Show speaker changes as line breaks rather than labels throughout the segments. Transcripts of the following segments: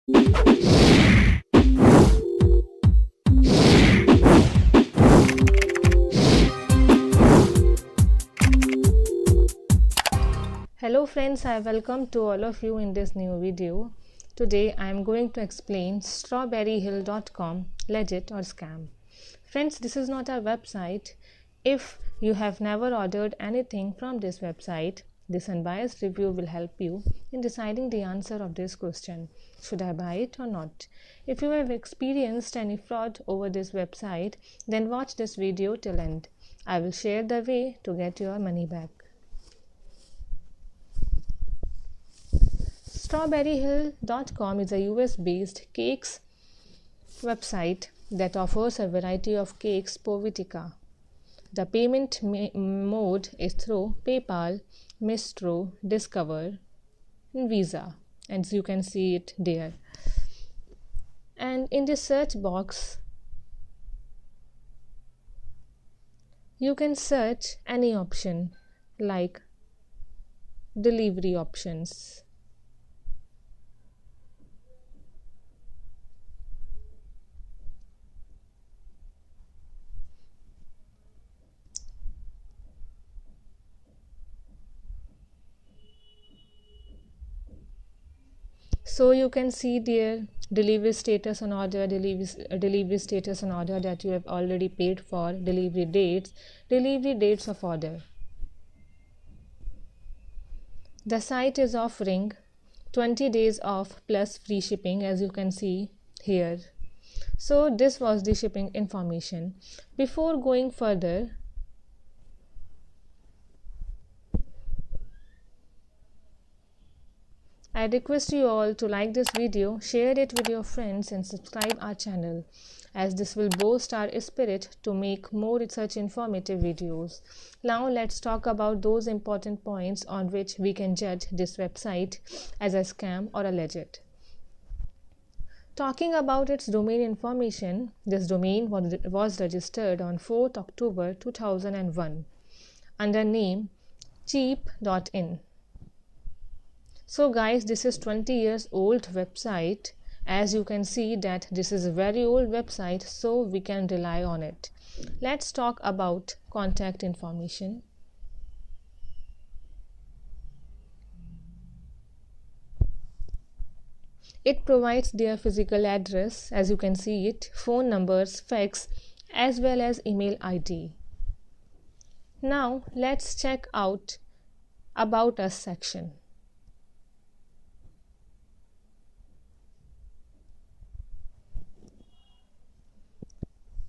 Hello friends, I welcome to all of you in this new video. Today I am going to explain strawberryhill.com, legit or scam. Friends, this is not our website. If you have never ordered anything from this website, this unbiased review will help you in deciding the answer of this question. Should I buy it or not? If you have experienced any fraud over this website, then watch this video till end. I will share the way to get your money back. Strawberryhill.com is a US based cakes website that offers a variety of cakes per Vitica. The payment mode is through PayPal, Mistro, Discover, and Visa, and you can see it there. And in the search box, you can search any option like delivery options. So you can see their delivery status on order, delivery status on order that you have already paid for, delivery dates of order. The site is offering 20 days off plus free shipping, as you can see here. So this was the shipping information. Before going further, I request you all to like this video, share it with your friends and subscribe our channel, as this will boost our spirit to make more such informative videos. Now let's talk about those important points on which we can judge this website as a scam or a legit. Talking about its domain information, this domain was registered on 4th October 2001 under name cheap.in. So guys, this is 20 years old website. As you can see that this is a very old website, so we can rely on it. Let's talk about contact information. It provides their physical address, as you can see it, phone numbers, fax, as well as email ID. Now let's check out About Us section.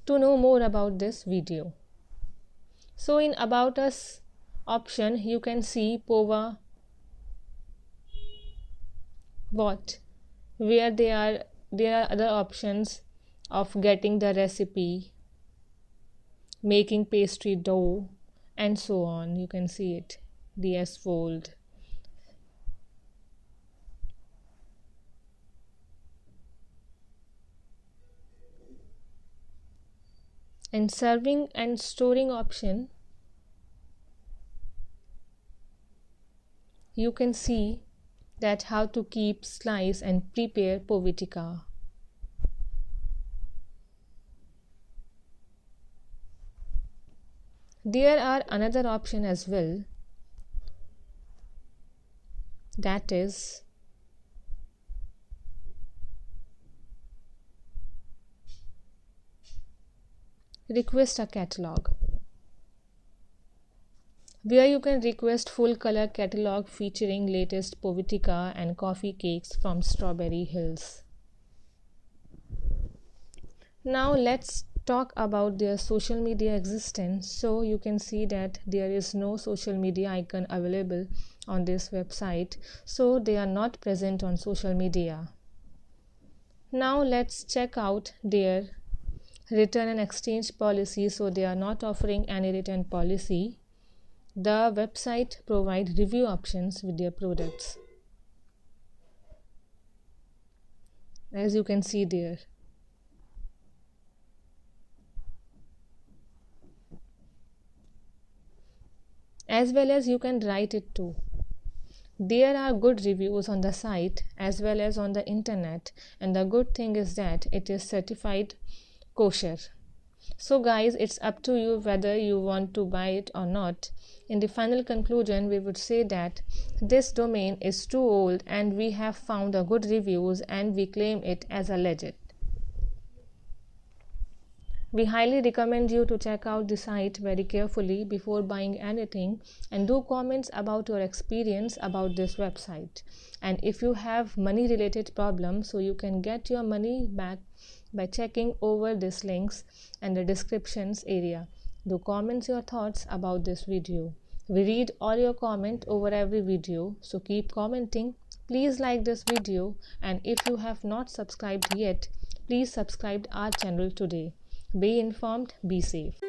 To know more about this video. So in About Us option, you can see POVA what, where there are other options of getting the recipe, making pastry dough, and so on. You can see it, DS Fold. And serving and storing option, you can see that how to keep, slice and prepare Povitica. There are another option as well, that is request a catalog, where you can request full color catalog featuring latest Povitica and coffee cakes from Strawberry Hills. Now let's talk about their social media existence. So you can see that there is no social media icon available on this website, so they are not present on social media. Now let's check out their return and exchange policy. So they are not offering any return policy. The website provides review options with their products, as you can see there. As well as you can write it too. There are good reviews on the site as well as on the internet, and the good thing is that it is certified kosher. So guys, it's up to you whether you want to buy it or not. In the final conclusion, we would say that this domain is too old and we have found a good reviews and we claim it as a legit. We highly recommend you to check out the site very carefully before buying anything, and do comments about your experience about this website. And if you have money related problems, so you can get your money back by checking over these links and the descriptions area. Do comment your thoughts about this video. We read all your comment over every video, so keep commenting. Please like this video, and if you have not subscribed yet, please subscribe our channel today. Be informed, be safe.